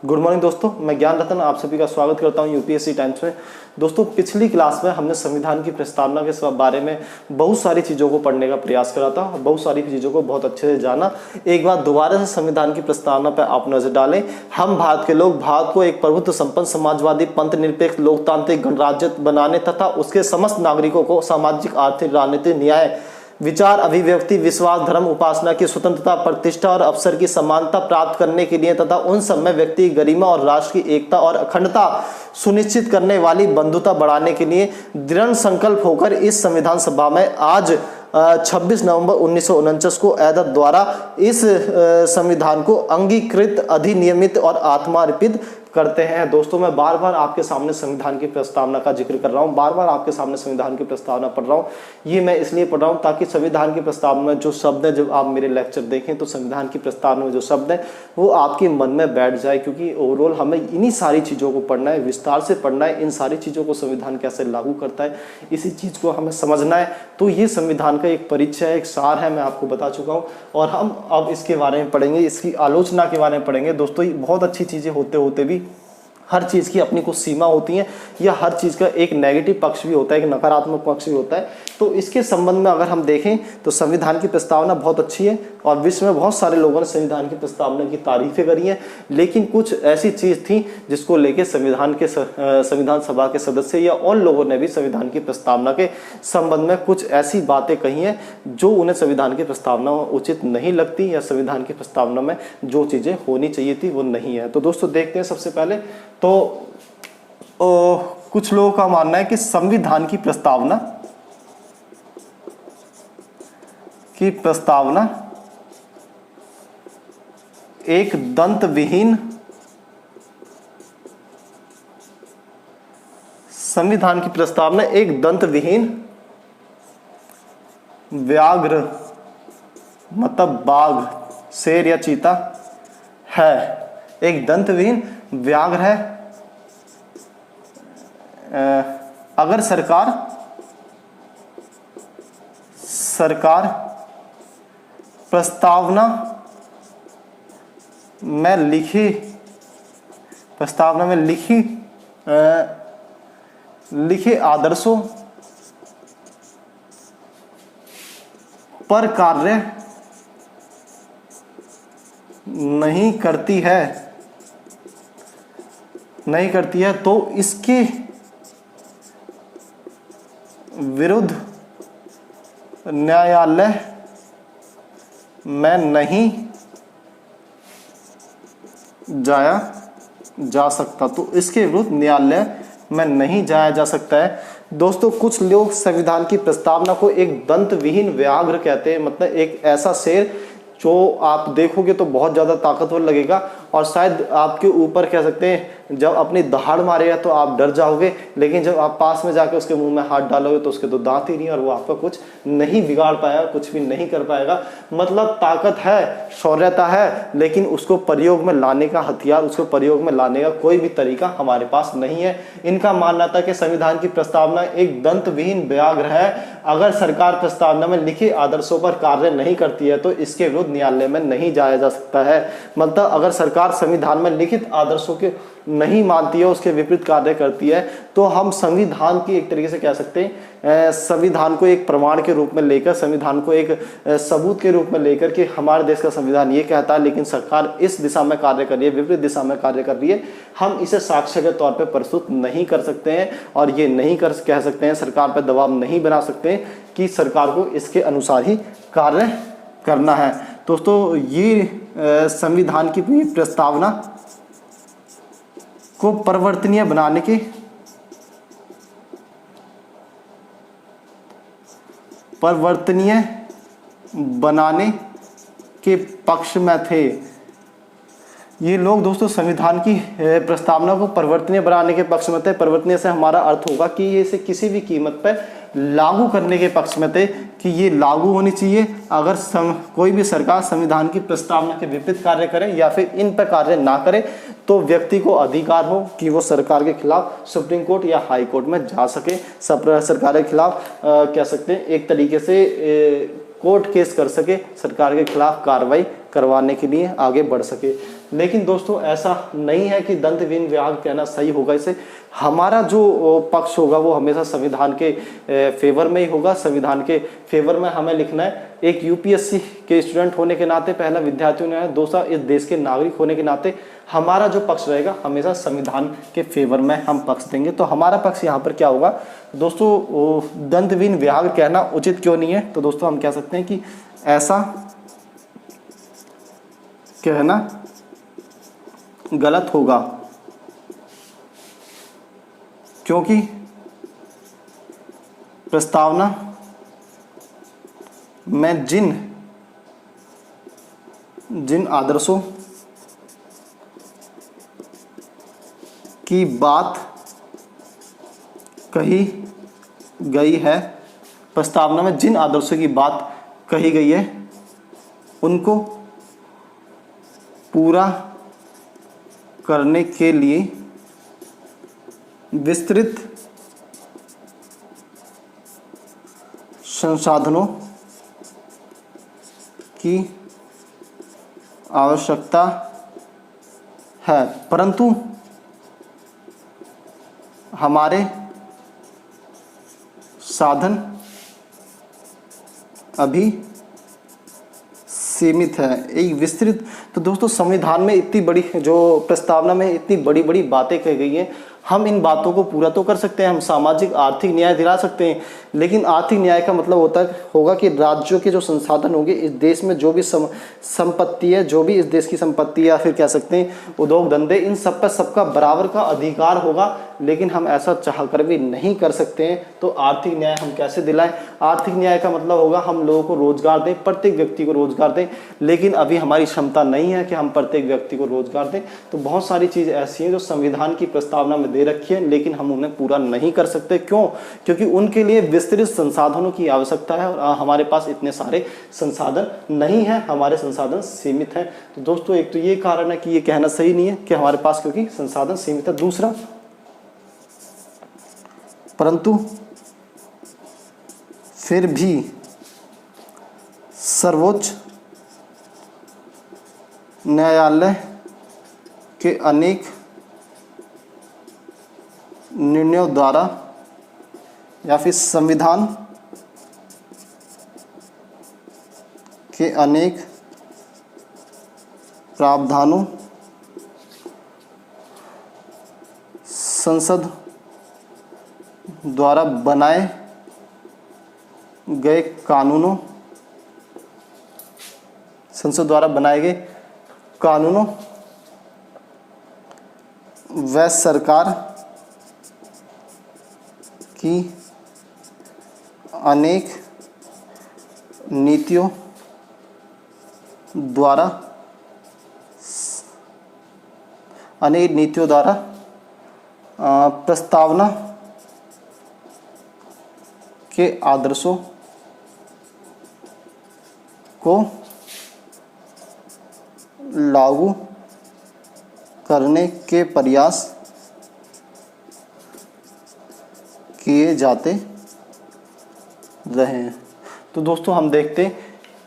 Good morning दोस्तों, मैं ज्ञान रतन आप सभी का स्वागत करता हूं यूपीएससी टाइम्स में। दोस्तों, पिछली क्लास में हमने संविधान की प्रस्तावना के बारे में बहुत सारी चीज़ों को पढ़ने का प्रयास करा था, बहुत सारी चीज़ों को बहुत अच्छे से जाना। एक बार दोबारा से संविधान की प्रस्तावना पर आप नजर डालें। हम भारत के लोग भारत को एक प्रभुत्व संपन्न समाजवादी पंथ निरपेक्ष लोकतांत्रिक गणराज्य बनाने तथा उसके समस्त नागरिकों को सामाजिक आर्थिक राजनीतिक न्याय विचार अभिव्यक्ति विश्वास धर्म उपासना की स्वतंत्रता प्रतिष्ठा और अवसर की समानता प्राप्त करने के लिए तथा उन सब में व्यक्ति गरिमा और राष्ट्र की एकता और अखंडता सुनिश्चित करने वाली बंधुता बढ़ाने के लिए दृढ़ संकल्प होकर इस संविधान सभा में आज 26 नवंबर 1949 को अदालत द्वारा इस संविधान को अंगीकृत अधिनियमित और आत्मार्पित करते हैं। दोस्तों, मैं बार बार आपके सामने संविधान की प्रस्तावना का जिक्र कर रहा हूं, बार बार आपके सामने संविधान की प्रस्तावना पढ़ रहा हूं। ये मैं इसलिए पढ़ रहा हूं ताकि संविधान की प्रस्तावना में जो शब्द है, जब आप मेरे लेक्चर देखें तो संविधान की प्रस्तावना में जो शब्द है वो आपके मन में बैठ जाए, क्योंकि ओवरऑल हमें इन्हीं सारी चीज़ों को पढ़ना है, विस्तार से पढ़ना है। इन सारी चीज़ों को संविधान कैसे लागू करता है, इसी चीज़ को हमें समझना है। तो ये संविधान का एक परिचय है, एक सार है, मैं आपको बता चुका हूँ। और हम अब इसके बारे में पढ़ेंगे, इसकी आलोचना के बारे में पढ़ेंगे। दोस्तों, ये बहुत अच्छी चीज़ें होते होते भी हर चीज़ की अपनी कुछ सीमा होती है, या हर चीज़ का एक नेगेटिव पक्ष भी होता है, एक नकारात्मक पक्ष भी होता है। तो इसके संबंध में अगर हम देखें तो संविधान की प्रस्तावना बहुत अच्छी है और विश्व में बहुत सारे लोगों ने संविधान की प्रस्तावना की तारीफें करी हैं। लेकिन कुछ ऐसी चीज़ थी जिसको लेके संविधान सभा के सदस्य या और लोगों ने भी संविधान की प्रस्तावना के संबंध में कुछ ऐसी बातें कही हैं जो उन्हें संविधान की प्रस्तावना उचित नहीं लगती, या संविधान की प्रस्तावना में जो चीज़ें होनी चाहिए थी वो नहीं है। तो दोस्तों, देखते हैं। सबसे पहले तो कुछ लोगों का मानना है कि संविधान की प्रस्तावना एक दंत विहीन संविधान की प्रस्तावना एक दंत विहीन व्याघ्र मतलब बाघ, शेर या चीता है। एक दंत विहीन व्याघ्र है। अगर सरकार प्रस्तावना में लिखे आदर्शों पर कार्य नहीं करती है तो इसके विरुद्ध न्यायालय में नहीं जाया जा सकता। तो इसके विरुद्ध न्यायालय में नहीं जाया जा सकता है। दोस्तों, कुछ लोग संविधान की प्रस्तावना को एक दंत विहीन व्याघ्र कहते हैं, मतलब एक ऐसा शेर जो आप देखोगे तो बहुत ज़्यादा ताकतवर लगेगा और शायद आपके ऊपर कह सकते हैं जब अपनी दहाड़ मारेगा तो आप डर जाओगे, लेकिन जब आप पास में जाकर उसके मुंह में हाथ डालोगे तो उसके तो दांत ही नहीं, और वो आपका कुछ नहीं बिगाड़ पाएगा, कुछ भी नहीं कर पाएगा। मतलब ताकत है, शौर्यता है, लेकिन उसको प्रयोग में लाने का हथियार, उसको प्रयोग में लाने का कोई भी तरीका हमारे पास नहीं है। इनका मानना था कि संविधान की प्रस्तावना एक दंत विहीन व्याघ्र है। अगर सरकार प्रस्तावना में लिखे आदर्शों पर कार्य नहीं करती है तो इसके विरुद्ध न्यायालय में नहीं जाया जा सकता है। मतलब अगर सरकार संविधान में लिखित आदर्शों के नहीं मानती है, उसके विपरीत कार्य करती है, तो हम संविधान की एक तरीके से कह सकते हैं, संविधान को एक प्रमाण के रूप में लेकर, संविधान को एक सबूत के रूप में लेकर कि हमारे देश का संविधान ये कहता है, लेकिन सरकार इस दिशा में कार्य कर रही है, विपरीत दिशा में कार्य कर रही है, हम इसे साक्ष्य के तौर पर प्रस्तुत नहीं कर सकते हैं और ये नहीं कह सकते हैं, सरकार पर दबाव नहीं बना सकते कि सरकार को इसके अनुसार ही कार्य करना है। दोस्तों, ये संविधान की प्रस्तावना को परिवर्तनीय बनाने के पक्ष में थे। ये लोग दोस्तों संविधान की प्रस्तावना को परिवर्तनीय बनाने के पक्ष में थे। परिवर्तनीय से हमारा अर्थ होगा कि ये इसे किसी भी कीमत पर लागू करने के पक्ष में थे कि ये लागू होनी चाहिए। अगर कोई भी सरकार संविधान की प्रस्तावना के विपरीत कार्य करे या फिर इन पर कार्य ना करे तो व्यक्ति को अधिकार हो कि वो सरकार के खिलाफ सुप्रीम कोर्ट या हाई कोर्ट में जा सके, सरकार के खिलाफ कह सकते हैं एक तरीके से कोर्ट केस कर सके, सरकार के खिलाफ कार्रवाई करवाने के लिए आगे बढ़ सके। लेकिन दोस्तों ऐसा नहीं है कि दंत विहीन विभाग कहना सही होगा। इसे हमारा जो पक्ष होगा वो हमेशा संविधान के फेवर में ही होगा। संविधान के फेवर में हमें लिखना है। एक यूपीएससी के स्टूडेंट होने के नाते, पहला विद्यार्थी ने, दूसरा इस देश के नागरिक होने के नाते हमारा जो पक्ष रहेगा हमेशा संविधान के फेवर में हम पक्ष देंगे। तो हमारा पक्ष यहाँ पर क्या होगा दोस्तों, दंत विहीन विभाग कहना उचित क्यों नहीं है? तो दोस्तों हम कह सकते हैं कि ऐसा कहना गलत होगा, क्योंकि प्रस्तावना में जिन आदर्शों की बात कही गई है, प्रस्तावना में जिन आदर्शों की बात कही गई है उनको पूरा करने के लिए विस्तृत संसाधनों की आवश्यकता है, परंतु हमारे साधन अभी सीमित है। एक विस्तृत, तो दोस्तों संविधान में इतनी बड़ी, जो प्रस्तावना में इतनी बड़ी बड़ी बातें कही गई हैं, हम इन बातों को पूरा तो कर सकते हैं, हम सामाजिक आर्थिक न्याय दिला सकते हैं, लेकिन आर्थिक न्याय का मतलब होगा कि राज्यों के जो संसाधन होंगे, इस देश में जो भी संपत्ति है, जो भी इस देश की संपत्ति या फिर कह सकते हैं उद्योग धंधे, इन सब पर सबका बराबर का अधिकार होगा। लेकिन हम ऐसा चाहकर भी नहीं कर सकते हैं। तो आर्थिक न्याय हम कैसे दिलाएं? आर्थिक न्याय का मतलब होगा हम लोगों को रोजगार दें, प्रत्येक व्यक्ति को रोजगार दें, लेकिन अभी हमारी क्षमता नहीं है कि हम प्रत्येक व्यक्ति को रोजगार दें। तो बहुत सारी चीज़ ऐसी हैं जो संविधान की प्रस्तावना में दे रखी है, लेकिन हम उन्हें पूरा नहीं कर सकते। क्यों? क्योंकि उनके लिए विस्तृत संसाधनों की आवश्यकता है और हमारे पास इतने सारे संसाधन नहीं है, हमारे संसाधन सीमित हैं। तो दोस्तों एक तो ये कारण है कि ये कहना सही नहीं है कि हमारे पास, क्योंकि संसाधन सीमित है। दूसरा, परंतु फिर भी सर्वोच्च न्यायालय के अनेक निर्णयों द्वारा या फिर संविधान के अनेक प्रावधानों, संसद द्वारा बनाए गए कानूनों, संसद द्वारा बनाए गए कानूनों व सरकार की अनेक नीतियों द्वारा प्रस्तावना के आदर्शों को लागू करने के प्रयास किए जाते रहे हैं। तो दोस्तों हम देखते हैं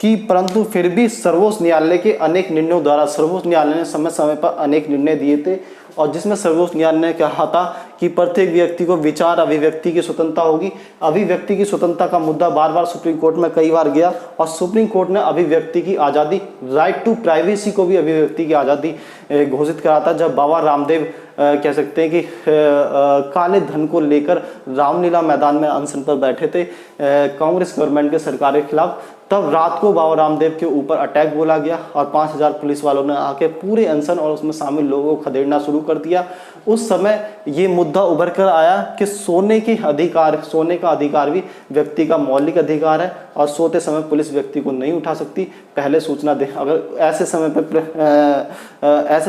कि परंतु फिर भी सर्वोच्च न्यायालय के अनेक निर्णयों द्वारा, सर्वोच्च न्यायालय ने समय समय पर अनेक निर्णय दिए थे, और जिसमें सर्वोच्च न्यायालय ने कहा था कि प्रत्येक व्यक्ति को विचार अभिव्यक्ति की स्वतंत्रता होगी। अभिव्यक्ति की स्वतंत्रता का मुद्दा बार बार सुप्रीम कोर्ट में कई बार गया, और सुप्रीम कोर्ट ने अभिव्यक्ति की आज़ादी, राइट टू प्राइवेसी को भी अभिव्यक्ति की आज़ादी घोषित करा था। जब बाबा रामदेव कह सकते हैं कि काले धन को लेकर रामलीला मैदान में अनशन पर बैठे थे कांग्रेस गवर्नमेंट के सरकार के खिलाफ, तब रात को बाबा रामदेव के ऊपर अटैक बोला गया और 5000 पुलिस वालों ने आके पूरे अनशन और उसमें शामिल लोगों को खदेड़ना शुरू कर दिया। उस समय ये मुद्दा उभर कर आया कि सोने का अधिकार भी व्यक्ति का मौलिक अधिकार है, और सोते समय पुलिस व्यक्ति को नहीं उठा सकती, पहले सूचना दे। अगर ऐसे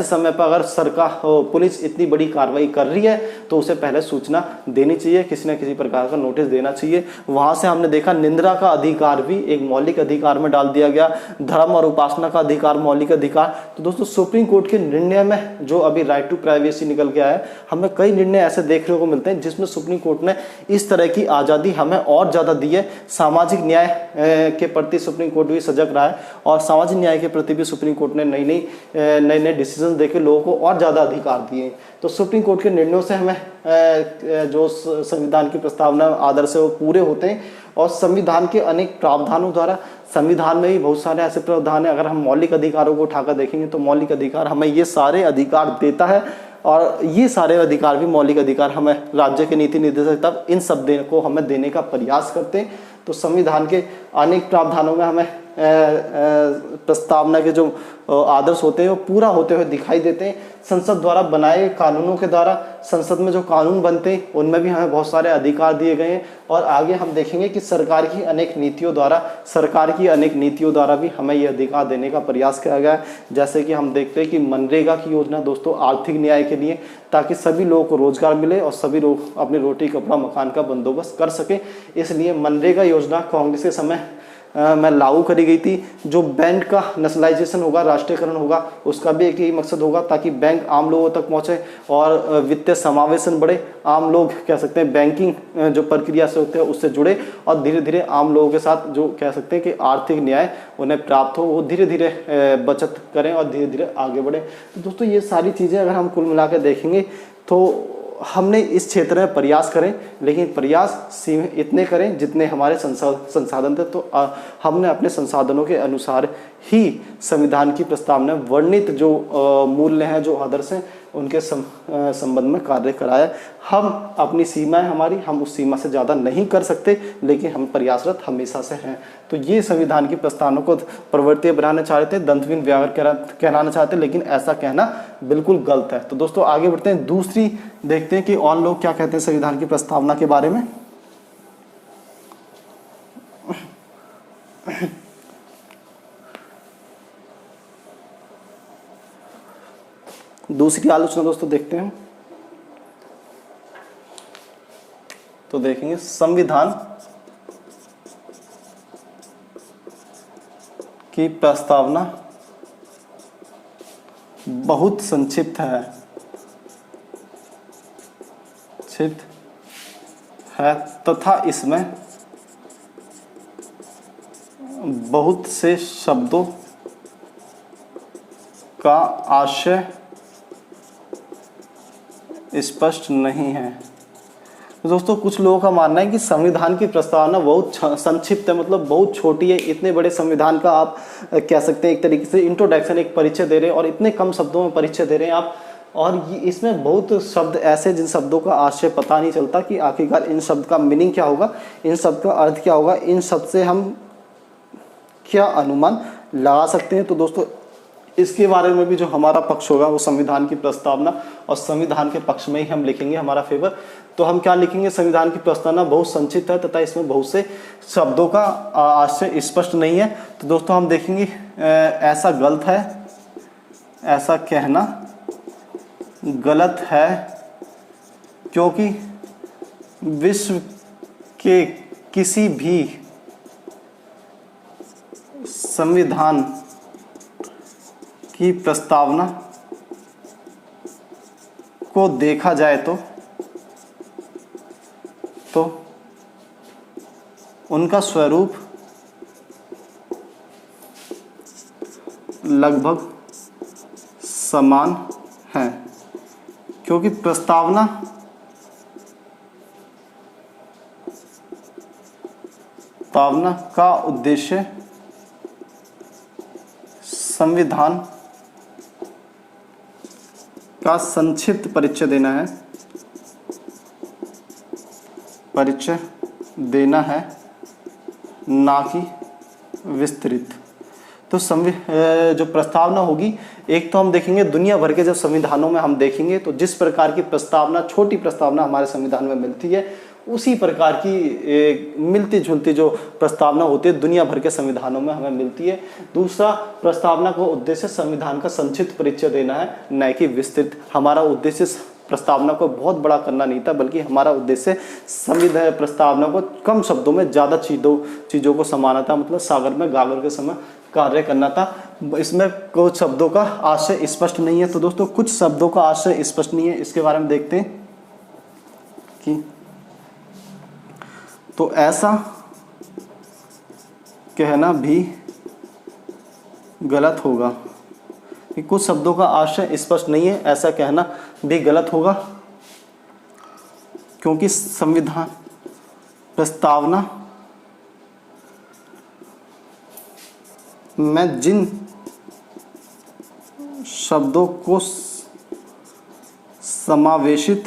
समय पर अगर सरकार, पुलिस इतनी बड़ी कार्रवाई कर रही है तो उसे पहले सूचना देनी चाहिए, किसी न किसी प्रकार का नोटिस देना चाहिए। वहां से हमने देखा निंदा का अधिकार भी एक मौलिक अधिकार में डाल दिया गया, धर्म और उपासना का अधिकार मौलिक अधिकार। तो दोस्तों सुप्रीम कोर्ट के निर्णय में जो अभी राइट टू प्राइवेसी निकल के गया है, हमें कई निर्णय ऐसे देखने को मिलते हैं जिसमें सुप्रीम कोर्ट ने इस तरह की आज़ादी हमें और ज़्यादा दी है। सामाजिक न्याय के प्रति सुप्रीम कोर्ट भी सजग रहा है और सामाजिक न्याय के प्रति भी सुप्रीम कोर्ट ने नए डिसीजन देकर लोगों को और ज़्यादा अधिकार दिए। तो सुप्रीम कोर्ट के निर्णयों से हमें जो संविधान की प्रस्तावना आदर्श है वो पूरे होते हैं और संविधान के अनेक प्रावधानों द्वारा, संविधान में भी बहुत सारे ऐसे प्रावधान हैं, अगर हम मौलिक अधिकारों को उठाकर देखेंगे तो मौलिक अधिकार हमें ये सारे अधिकार देता है और ये सारे अधिकार भी मौलिक अधिकार हमें राज्य के नीति निर्देशक तब इन सब को हमें देने का प्रयास करते हैं। तो संविधान के अनेक प्रावधानों में हमें प्रस्तावना के जो आदर्श होते हैं वो पूरा होते हुए दिखाई देते हैं। संसद द्वारा बनाए कानूनों के द्वारा, संसद में जो कानून बनते हैं उनमें भी हमें बहुत सारे अधिकार दिए गए हैं और आगे हम देखेंगे कि सरकार की अनेक नीतियों द्वारा भी हमें ये अधिकार देने का प्रयास किया गया है। जैसे कि हम देखते हैं कि मनरेगा की योजना दोस्तों आर्थिक न्याय के लिए, ताकि सभी लोगों को रोजगार मिले और सभी लोग अपनी रोटी कपड़ा मकान का बंदोबस्त कर सके। इसलिए मनरेगा योजना कांग्रेस के समय में लागू करी गई थी। जो बैंक का नेशनलाइजेशन होगा, राष्ट्रीयकरण होगा, उसका भी एक ही मकसद होगा ताकि बैंक आम लोगों तक पहुंचे और वित्तीय समावेशन बढ़े। आम लोग कह सकते हैं बैंकिंग जो प्रक्रिया से होते हैं उससे जुड़े और धीरे धीरे आम लोगों के साथ जो कह सकते हैं कि आर्थिक न्याय उन्हें प्राप्त हो, वो धीरे धीरे बचत करें और धीरे धीरे आगे बढ़े। तो दोस्तों ये सारी चीज़ें अगर हम कुल मिला के देखेंगे तो हमने इस क्षेत्र में प्रयास करें, लेकिन प्रयास इतने करें जितने हमारे संसाधन थे। तो हमने अपने संसाधनों के अनुसार ही संविधान की प्रस्तावना वर्णित जो मूल्य हैं, जो आदर्श हैं, उनके संबंध में कार्य कराया। हम अपनी सीमाएं हमारी, हम उस सीमा से ज़्यादा नहीं कर सकते, लेकिन हम प्रयासरत हमेशा से हैं। तो ये संविधान की प्रस्तावना को प्रवर्तनीय बनाना चाह रहे थे, दंतहीन व्यावर कहलाना चाहते, लेकिन ऐसा कहना बिल्कुल गलत है। तो दोस्तों आगे बढ़ते हैं, दूसरी देखते हैं कि और लोग क्या कहते हैं संविधान की प्रस्तावना के बारे में। दूसरी आलोचना दोस्तों देखते हैं, तो देखेंगे संविधान की प्रस्तावना बहुत संक्षिप्त है तथा इसमें बहुत से शब्दों का आशय स्पष्ट नहीं है। तो दोस्तों कुछ लोगों का मानना है कि संविधान की प्रस्तावना बहुत संक्षिप्त है, मतलब बहुत छोटी है। इतने बड़े संविधान का आप कह सकते हैं एक तरीके से इंट्रोडक्शन, एक परिचय दे रहे हैं और इतने कम शब्दों में परिचय दे रहे हैं आप, और इसमें बहुत शब्द ऐसे जिन शब्दों का आशय पता नहीं चलता कि आखिरकार इन शब्द का मीनिंग क्या होगा, इन शब्द का अर्थ क्या होगा, इन शब्द से हम क्या अनुमान लगा सकते हैं। तो दोस्तों इसके बारे में भी जो हमारा पक्ष होगा वो संविधान की प्रस्तावना और संविधान के पक्ष में ही हम लिखेंगे हमारा फेवर। तो हम क्या लिखेंगे, संविधान की प्रस्तावना बहुत संक्षिप्त है तथा इसमें बहुत से शब्दों का आशय स्पष्ट नहीं है। तो दोस्तों हम देखेंगे ऐसा गलत है, ऐसा कहना गलत है, क्योंकि विश्व के किसी भी संविधान की प्रस्तावना को देखा जाए तो उनका स्वरूप लगभग समान है, क्योंकि प्रस्तावना का उद्देश्य संविधान का संक्षिप्त परिचय देना है, ना कि विस्तृत। तो जो प्रस्तावना होगी, एक तो हम देखेंगे दुनिया भर के जब संविधानों में हम देखेंगे तो जिस प्रकार की प्रस्तावना, छोटी प्रस्तावना हमारे संविधान में मिलती है, उसी प्रकार की मिलती जुलती जो प्रस्तावना होती है दुनिया भर के संविधानों में हमें मिलती है। दूसरा, प्रस्तावना को उद्देश्य संविधान का संक्षिप्त परिचय देना है, न कि विस्तृत। हमारा उद्देश्य प्रस्तावना को बहुत बड़ा करना नहीं था, बल्कि हमारा उद्देश्य संविधान प्रस्तावना को कम शब्दों में ज़्यादा चीज़ों को समाना था। मतलब सागर में गागर के समय कार्य करना था। इसमें कुछ शब्दों का आशय स्पष्ट नहीं है। तो दोस्तों कुछ शब्दों का आशय स्पष्ट नहीं है, इसके बारे में देखते हैं कि तो ऐसा कहना भी गलत होगा कि कुछ शब्दों का आशय स्पष्ट नहीं है, ऐसा कहना भी गलत होगा, क्योंकि संविधान प्रस्तावना में जिन शब्दों को समावेशित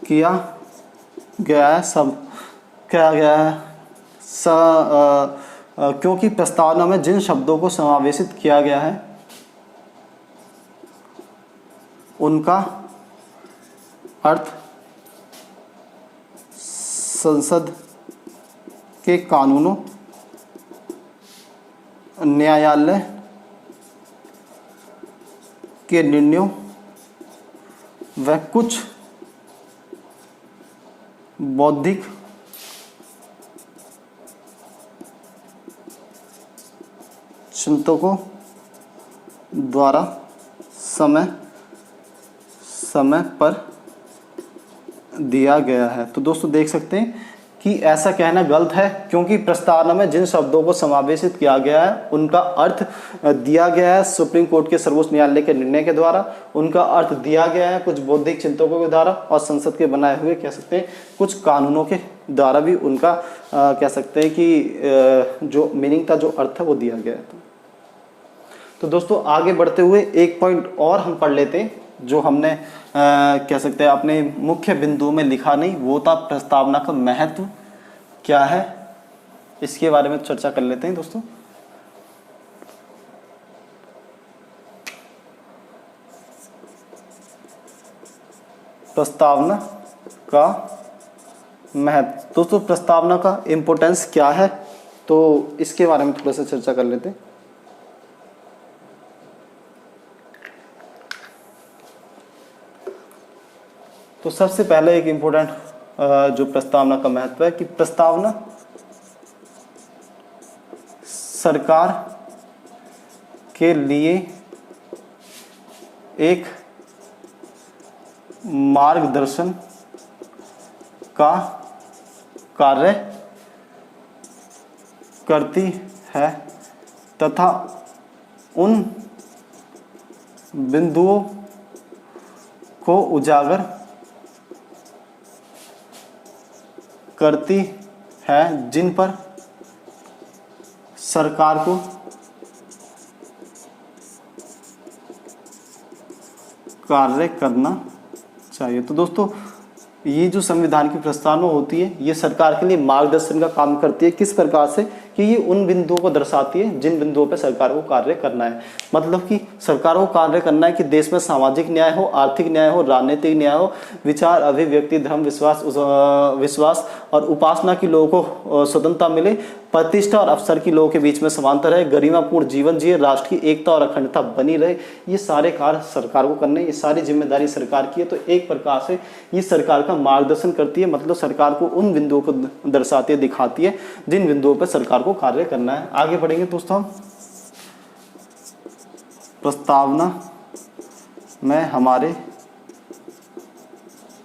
किया गया है क्योंकि प्रस्तावना में जिन शब्दों को समावेशित किया गया है उनका अर्थ संसद के कानूनों, न्यायालय के निर्णयों व कुछ बौद्धिक चिंतकों द्वारा समय समय पर दिया गया है। तो दोस्तों देख सकते हैं कि ऐसा कहना गलत है, क्योंकि प्रस्तावना में जिन शब्दों को समावेशित किया गया है उनका अर्थ दिया गया है सुप्रीम कोर्ट के सर्वोच्च न्यायालय के निर्णय के द्वारा, उनका अर्थ दिया गया है कुछ बौद्धिक चिंतकों के द्वारा और संसद के बनाए हुए कह सकते हैं कुछ कानूनों के द्वारा भी उनका कह सकते हैं कि जो मीनिंग था, जो अर्थ है वो दिया गया है। तो दोस्तों आगे बढ़ते हुए एक पॉइंट और हम पढ़ लेते हैं जो हमने कह सकते हैं अपने मुख्य बिंदुओं में लिखा नहीं, वो था प्रस्तावना का महत्व क्या है, इसके बारे में चर्चा कर लेते हैं दोस्तों। प्रस्तावना का महत्व, दोस्तों प्रस्तावना का इम्पोर्टेंस क्या है, तो इसके बारे में थोड़ा सा चर्चा कर लेते हैं। तो सबसे पहले एक इम्पोर्टेंट जो प्रस्तावना का महत्व है कि प्रस्तावना सरकार के लिए एक मार्गदर्शन का कार्य करती है तथा उन बिंदुओं को उजागर करती है जिन पर सरकार को कार्य करना चाहिए। तो दोस्तों ये जो संविधान की प्रस्तावना होती है ये सरकार के लिए मार्गदर्शन का काम करती है, किस प्रकार से कि ये उन बिंदुओं को दर्शाती है जिन बिंदुओं पर सरकार को कार्य करना है। मतलब कि सरकार को कार्य करना है कि देश में सामाजिक न्याय हो, आर्थिक न्याय हो, राजनीतिक न्याय हो, विचार अभिव्यक्ति, धर्म, विश्वास और उपासना की लोगों को स्वतंत्रता मिले, प्रतिष्ठा और अवसर की लोगों के बीच में समानता रहे, गरिमापूर्ण जीवन जिए, राष्ट्र की एकता और अखंडता बनी रहे। ये सारे कार्य सरकार को करने, ये सारी जिम्मेदारी सरकार की है। तो एक प्रकार से ये सरकार का मार्गदर्शन करती है, मतलब सरकार को उन बिंदुओं को दर्शाती है, दिखाती है जिन बिंदुओं पर सरकार को कार्य करना है। आगे बढ़ेंगे दोस्तों हम प्रस्तावना में हमारे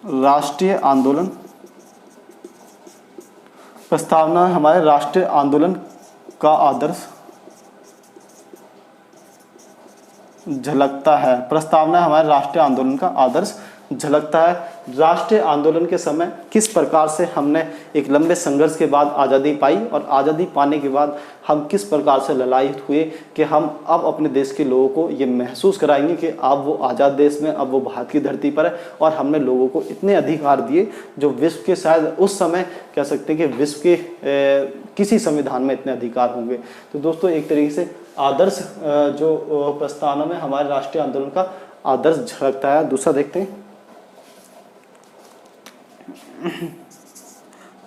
राष्ट्रीय आंदोलन, प्रस्तावना हमारे राष्ट्रीय आंदोलन का आदर्श झलकता है। प्रस्तावना हमारे राष्ट्रीय आंदोलन का आदर्श झलकता है। राष्ट्रीय आंदोलन के समय किस प्रकार से हमने एक लंबे संघर्ष के बाद आज़ादी पाई और आज़ादी पाने के बाद हम किस प्रकार से ललायित हुए कि हम अब अपने देश के लोगों को ये महसूस कराएंगे कि अब वो आज़ाद देश में, अब वो भारत की धरती पर है और हमने लोगों को इतने अधिकार दिए जो विश्व के शायद उस समय कह सकते हैं कि विश्व के किसी संविधान में इतने अधिकार होंगे। तो दोस्तों एक तरीके से आदर्श जो प्रस्तावना में हमारे राष्ट्रीय आंदोलन का आदर्श झलकता है। दूसरा देखते हैं,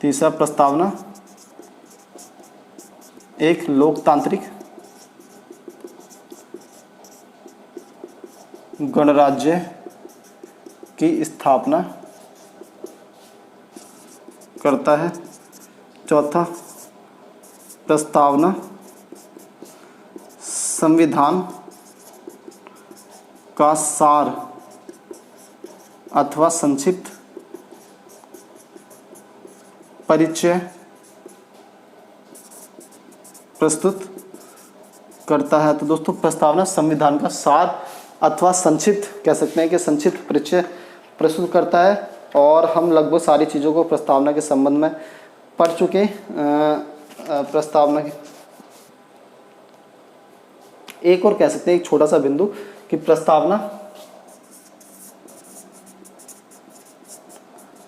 तीसरा प्रस्तावना एक लोकतांत्रिक गणराज्य की स्थापना करता है। चौथा प्रस्तावना संविधान का सार अथवा संक्षिप्त परिचय प्रस्तुत करता है। तो दोस्तों प्रस्तावना संविधान का सार अथवा संक्षिप्त कह सकते हैं कि संक्षिप्त परिचय प्रस्तुत करता है। और हम लगभग सारी चीज़ों को प्रस्तावना के संबंध में पढ़ चुके प्रस्तावना की एक और कह सकते हैं एक छोटा सा बिंदु कि प्रस्तावना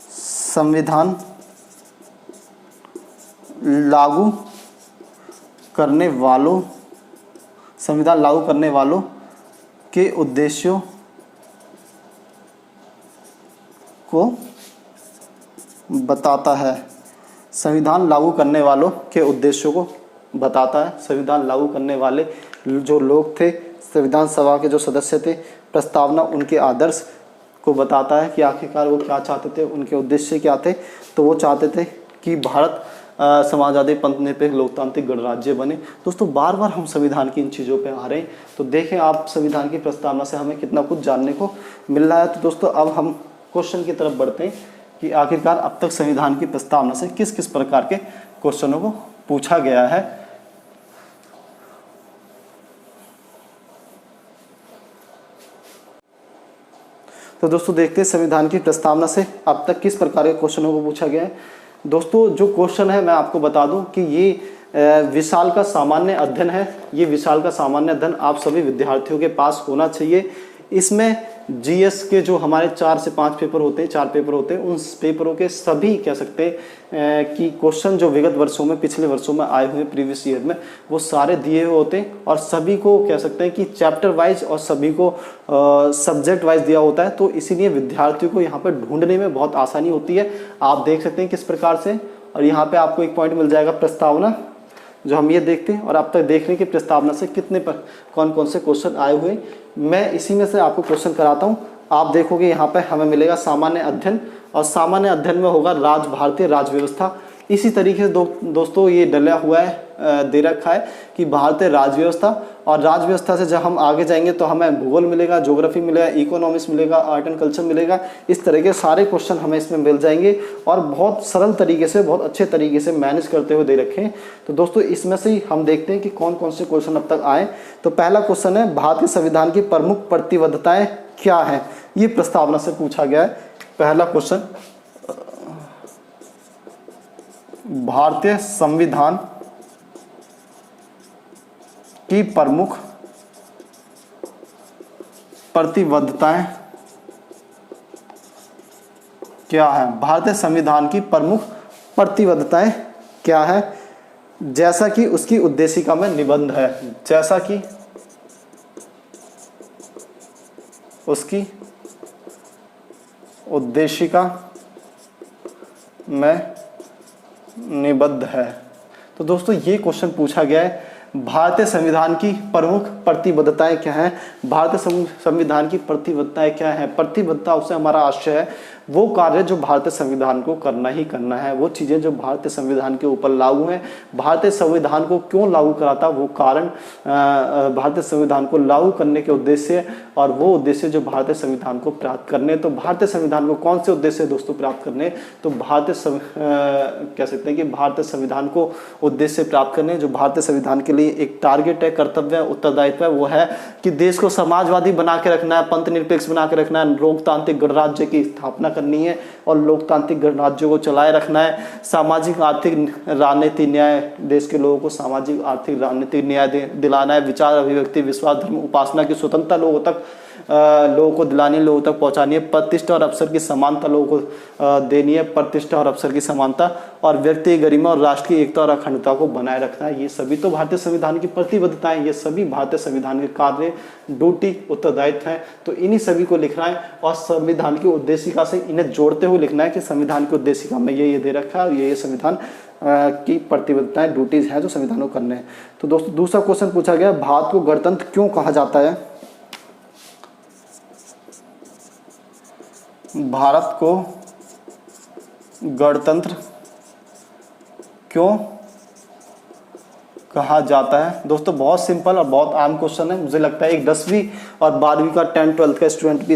संविधान लागू करने वालों के उद्देश्यों को बताता है। संविधान लागू करने वालों के उद्देश्यों को बताता है। संविधान लागू करने वाले जो लोग थे, संविधान सभा के जो सदस्य थे, प्रस्तावना उनके आदर्श को बताता है कि आखिरकार वो क्या चाहते थे, उनके उद्देश्य क्या थे। तो वो चाहते थे कि भारत समाजवादी पंथ निरपेक्ष लोकतांत्रिक गणराज्य बने। दोस्तों बार बार हम संविधान की इन चीज़ों पे आ रहे हैं, तो देखें आप संविधान की प्रस्तावना से हमें कितना कुछ जानने को मिल रहा है। तो दोस्तों अब हम क्वेश्चन की तरफ बढ़ते हैं कि आखिरकार अब तक संविधान की प्रस्तावना से किस किस प्रकार के क्वेश्चनों को पूछा गया है। तो दोस्तों देखते हैं संविधान की प्रस्तावना से अब तक किस प्रकार के क्वेश्चनों को पूछा गया है। दोस्तों जो क्वेश्चन है मैं आपको बता दूं कि ये विशाल का सामान्य अध्ययन है। ये विशाल का सामान्य अध्ययन आप सभी विद्यार्थियों के पास होना चाहिए। इसमें जीएस के जो हमारे 4 से 5 पेपर होते हैं, 4 पेपर होते हैं, उन पेपरों के सभी कह सकते हैं कि क्वेश्चन जो विगत वर्षों में, पिछले वर्षों में आए हुए प्रीवियस ईयर में, वो सारे दिए हुए होते हैं और सभी को कह सकते हैं कि चैप्टर वाइज और सभी को सब्जेक्ट वाइज दिया होता है। तो इसीलिए विद्यार्थियों को यहाँ पर ढूंढने में बहुत आसानी होती है। आप देख सकते हैं किस प्रकार से, और यहाँ पे आपको एक पॉइंट मिल जाएगा प्रस्तावना, जो हम ये देखते हैं और अब तक देख रहे हैं कि प्रस्तावना से कितने पर कौन कौन से क्वेश्चन आए हुए। मैं इसी में से आपको क्वेश्चन कराता हूँ। आप देखोगे यहाँ पे हमें मिलेगा सामान्य अध्ययन, और सामान्य अध्ययन में होगा भारतीय राज्य व्यवस्था। इसी तरीके से दोस्तों ये डला हुआ है, दे रखा है कि भारतीय राज्य व्यवस्था, और राज्य व्यवस्था से जब हम आगे जाएंगे तो हमें भूगोल मिलेगा, ज्योग्राफी मिलेगा, इकोनॉमिक्स मिलेगा, आर्ट एंड कल्चर मिलेगा। इस तरह के सारे क्वेश्चन हमें इसमें मिल जाएंगे और बहुत सरल तरीके से, बहुत अच्छे तरीके से मैनेज करते हुए दे रखे हैं। तो दोस्तों इसमें से ही हम देखते हैं कि कौन कौन से क्वेश्चन अब तक आए। तो पहला क्वेश्चन है, भारतीय संविधान की प्रमुख प्रतिबद्धताएं क्या है। ये प्रस्तावना से पूछा गया है। पहला क्वेश्चन, भारतीय संविधान की प्रमुख प्रतिबद्धताएं क्या है। भारतीय संविधान की प्रमुख प्रतिबद्धताएं क्या है, जैसा कि उसकी उद्देशिका में निबंध है। जैसा कि उसकी उद्देशिका में निबद्ध है। तो दोस्तों ये क्वेश्चन पूछा गया है, भारतीय संविधान की प्रमुख प्रतिबद्धताएं क्या हैं। भारतीय संविधान की प्रतिबद्धताएं क्या है। प्रतिबद्धता से हमारा आशय है वो कार्य जो भारतीय संविधान को करना ही करना है, वो चीज़ें जो भारतीय संविधान के ऊपर लागू हैं। भारतीय संविधान को क्यों लागू कराता, वो कारण भारतीय संविधान को लागू करने के उद्देश्य और वो उद्देश्य जो भारतीय संविधान को प्राप्त करने। तो भारतीय संविधान को कौन से उद्देश्य दोस्तों प्राप्त करने, तो कह सकते हैं कि भारतीय संविधान को उद्देश्य प्राप्त करने, जो भारतीय संविधान के लिए एक टारगेट है, कर्तव्य है, उत्तरदायित्व है, वो है कि देश को समाजवादी बना के रखना है, पंथ निरपेक्ष बना के रखना है, लोकतांत्रिक गणराज्य की स्थापना करनी है और लोकतांत्रिक गणराज्य को चलाए रखना है। सामाजिक आर्थिक राजनीतिक न्याय, देश के लोगों को सामाजिक आर्थिक राजनीतिक न्याय दिलाना है। विचार अभिव्यक्ति विश्वास धर्म उपासना की स्वतंत्रता लोगों तक लोगों को दिलानी, लोगों तक पहुंचानी है। प्रतिष्ठा और अवसर की समानता लोगों को देनी है, प्रतिष्ठा और अवसर की समानता, और व्यक्ति गरिमा और राष्ट्र की एकता और अखंडता को बनाए रखना है। ये सभी तो भारतीय संविधान की प्रतिबद्धताएं, ये सभी भारतीय संविधान के कार्य, ड्यूटी, उत्तरदायित्व हैं। तो इन्हीं सभी को लिखना है और संविधान की उद्देशिका से इन्हें जोड़ते हुए लिखना है कि संविधान की उद्देशिका में ये दे रखा है और ये संविधान की प्रतिबद्धताएं, ड्यूटीज हैं जो संविधान को करने हैं। तो दोस्तों दूसरा क्वेश्चन पूछा गया, भारत को गणतंत्र क्यों कहा जाता है। भारत को गणतंत्र क्यों कहा जाता है? दोस्तों बहुत सिंपल और बहुत आम क्वेश्चन है, मुझे लगता है एक 10वीं और 12वीं का 10-12 का स्टूडेंट भी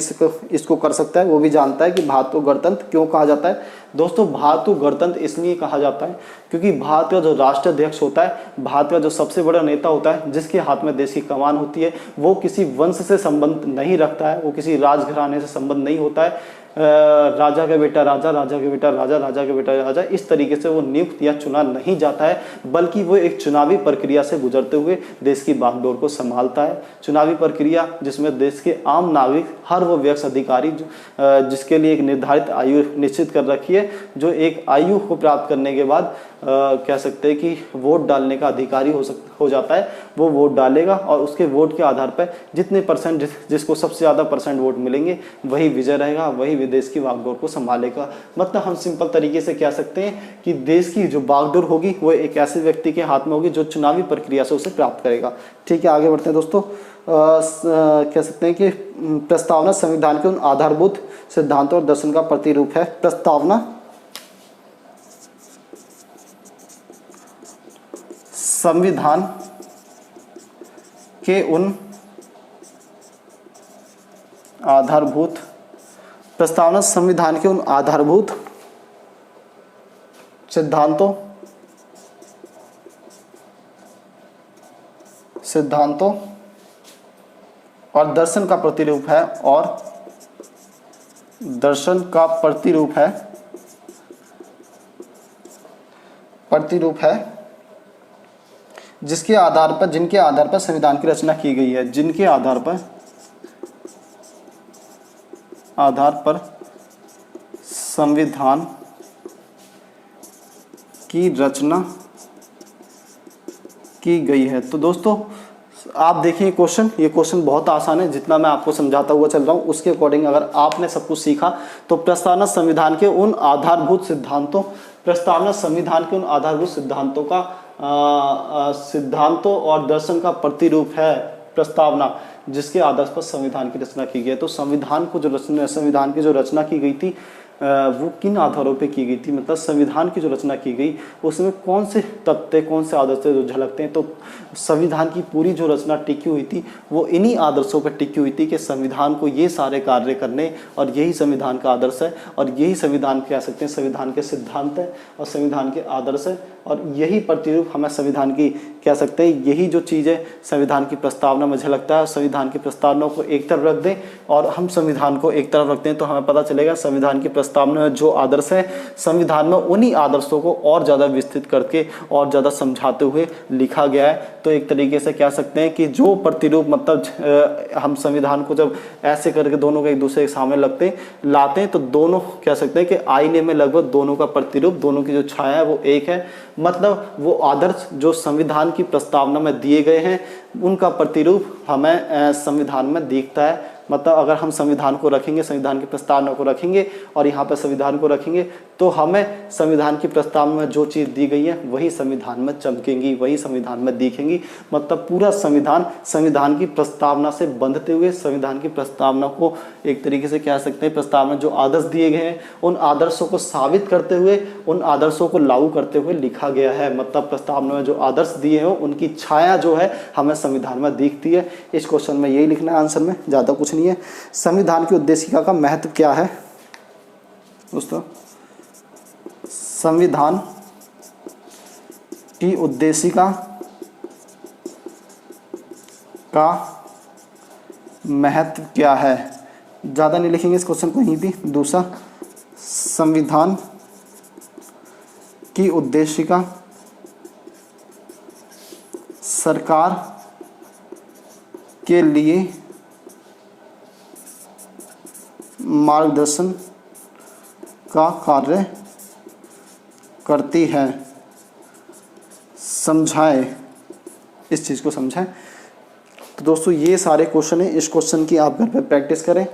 इसको कर सकता है, वो भी जानता है कि भारत को गणतंत्र क्यों कहा जाता है। दोस्तों भारत को गणतंत्र इसलिए कहा जाता है क्योंकि भारत का जो राष्ट्राध्यक्ष होता है, भारत का जो सबसे बड़ा नेता होता है, जिसके हाथ में देश की कमान होती है, वो किसी वंश से संबंध नहीं रखता है, वो किसी राजघराने से संबंध नहीं होता है। राजा का बेटा राजा, राजा के बेटा राजा, राजा के बेटा राजा, इस तरीके से वो नियुक्त या चुना नहीं जाता है, बल्कि वो एक चुनावी प्रक्रिया से गुजरते हुए देश की बागडोर को संभालता है। चुनावी प्रक्रिया जिसमें देश के आम नागरिक, हर वो व्यक्ति अधिकारी जिसके लिए एक निर्धारित आयु निश्चित कर रखी है, जो एक आयु को प्राप्त करने के बाद कह सकते हैं कि वोट डालने का अधिकारी हो जाता है, वो वोट डालेगा और उसके वोट के आधार पर जितने परसेंट जिसको सबसे ज़्यादा परसेंट वोट मिलेंगे वही विजय रहेगा, वही देश की बागडोर को संभालेगा। मतलब हम सिंपल तरीके से कह सकते हैं कि देश की जो बागडोर होगी वो एक ऐसे व्यक्ति के हाथ में होगी जो चुनावी प्रक्रिया से उसे प्राप्त करेगा। ठीक है, आगे बढ़ते हैं दोस्तों। कह सकते हैं कि प्रस्तावना संविधान के उन आधारभूत सिद्धांतों और दर्शन का प्रतिरूप है। प्रस्तावना संविधान के उन आधारभूत प्रस्तावना संविधान के उन आधारभूत सिद्धांतों और दर्शन का प्रतिरूप है, और दर्शन का प्रतिरूप है जिनके आधार पर संविधान की रचना की गई है, जिनके आधार पर संविधान की रचना की गई है। तो दोस्तों आप देखिए ये क्वेश्चन बहुत आसान है, जितना मैं आपको समझाता हुआ चल रहा हूँ उसके अकॉर्डिंग अगर आपने सब कुछ सीखा तो प्रस्तावना संविधान के उन आधारभूत सिद्धांतों का सिद्धांतों और दर्शन का प्रतिरूप है प्रस्तावना, जिसके आधार पर संविधान की रचना की गई है। तो संविधान की जो रचना की गई थी वो किन आधारों पे की गई थी, मतलब संविधान की जो रचना की गई उसमें कौन से तथ्य, कौन से आदर्श जो झलकते हैं। तो संविधान की पूरी जो रचना टिकी हुई थी वो इन्हीं आदर्शों पर टिकी हुई थी कि संविधान को ये सारे कार्य करने, और यही संविधान का आदर्श है, और यही संविधान कह सकते हैं संविधान के सिद्धांत है और संविधान के आदर्श है, और यही प्रतिरूप हमें संविधान की कह सकते हैं। यही जो चीज़ें संविधान की प्रस्तावना में झलकता है, संविधान की प्रस्तावना को एक तरफ रख दें और हम संविधान को एक तरफ रखते हैं तो हमें पता चलेगा संविधान की प्रस्तावना में जो आदर्श है, संविधान में उन्हीं आदर्शों को और ज़्यादा विस्तृत करके और ज़्यादा समझाते हुए लिखा गया है। तो एक तरीके से कह सकते हैं कि जो प्रतिरूप, मतलब हम संविधान को जब ऐसे करके दोनों को एक दूसरे के सामने लाते हैं तो दोनों कह सकते हैं कि आईने में लगभग दोनों का प्रतिरूप, दोनों की जो छाया है वो एक है। मतलब वो आदर्श जो संविधान की प्रस्तावना में दिए गए हैं उनका प्रतिरूप हमें संविधान में दिखता है। मतलब अगर हम संविधान को रखेंगे, संविधान की प्रस्तावना को रखेंगे और यहाँ पर संविधान को रखेंगे तो हमें संविधान की प्रस्तावना में जो चीज़ दी गई है वही संविधान में चमकेंगी, वही संविधान में दिखेंगी। मतलब पूरा संविधान की प्रस्तावना से बंधते हुए संविधान की प्रस्तावना को एक तरीके से कह सकते हैं, प्रस्तावना जो आदर्श दिए गए हैं उन आदर्शों को साबित करते हुए, उन आदर्शों को लागू करते हुए लिखा गया है। मतलब प्रस्तावना में जो आदर्श दिए हैं उनकी छाया जो है हमें संविधान में दिखती है। इस क्वेश्चन में यही लिखना है आंसर में, ज़्यादा कुछ नहीं है। संविधान की उद्देशिका का महत्व क्या है दोस्तों? संविधान की उद्देशिका का महत्व क्या है? ज़्यादा नहीं लिखेंगे इस क्वेश्चन को यहीं भी। दूसरा, संविधान की उद्देशिका सरकार के लिए मार्गदर्शन का कार्य करती है। समझाएं, इस चीज़ को समझाएं। तो दोस्तों ये सारे क्वेश्चन हैं, इस क्वेश्चन की आप घर पे प्रैक्टिस करें।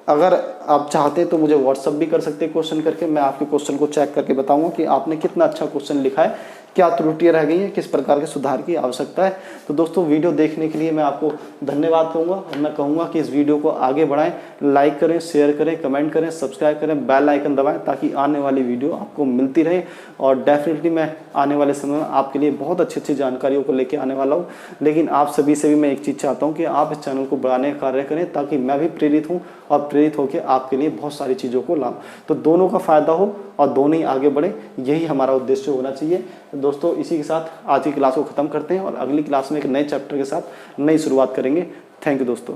अगर आप चाहते हैं तो मुझे व्हाट्सअप भी कर सकते हैं क्वेश्चन करके, मैं आपके क्वेश्चन को चेक करके बताऊंगा कि आपने कितना अच्छा क्वेश्चन लिखा है। क्या त्रुटियां रह गई हैं, किस प्रकार के सुधार की आवश्यकता है। तो दोस्तों वीडियो देखने के लिए मैं आपको धन्यवाद कहूँगा और मैं कहूँगा कि इस वीडियो को आगे बढ़ाएं, लाइक करें, शेयर करें, कमेंट करें, सब्सक्राइब करें, बेल आइकन दबाएं ताकि आने वाली वीडियो आपको मिलती रहे। और डेफिनेटली मैं आने वाले समय में आपके लिए बहुत अच्छी अच्छी जानकारियों को लेकर आने वाला हूँ। लेकिन आप सभी से भी मैं एक चीज़ चाहता हूँ कि आप इस चैनल को बढ़ाने का कार्य करें ताकि मैं भी प्रेरित हूँ और प्रेरित होकर आपके लिए बहुत सारी चीज़ों को लाऊं, तो दोनों का फायदा हो और दोनों ही आगे बढ़े, यही हमारा उद्देश्य होना चाहिए। तो दोस्तों इसी के साथ आज की क्लास को ख़त्म करते हैं और अगली क्लास में एक नए चैप्टर के साथ नई शुरुआत करेंगे। थैंक यू दोस्तों।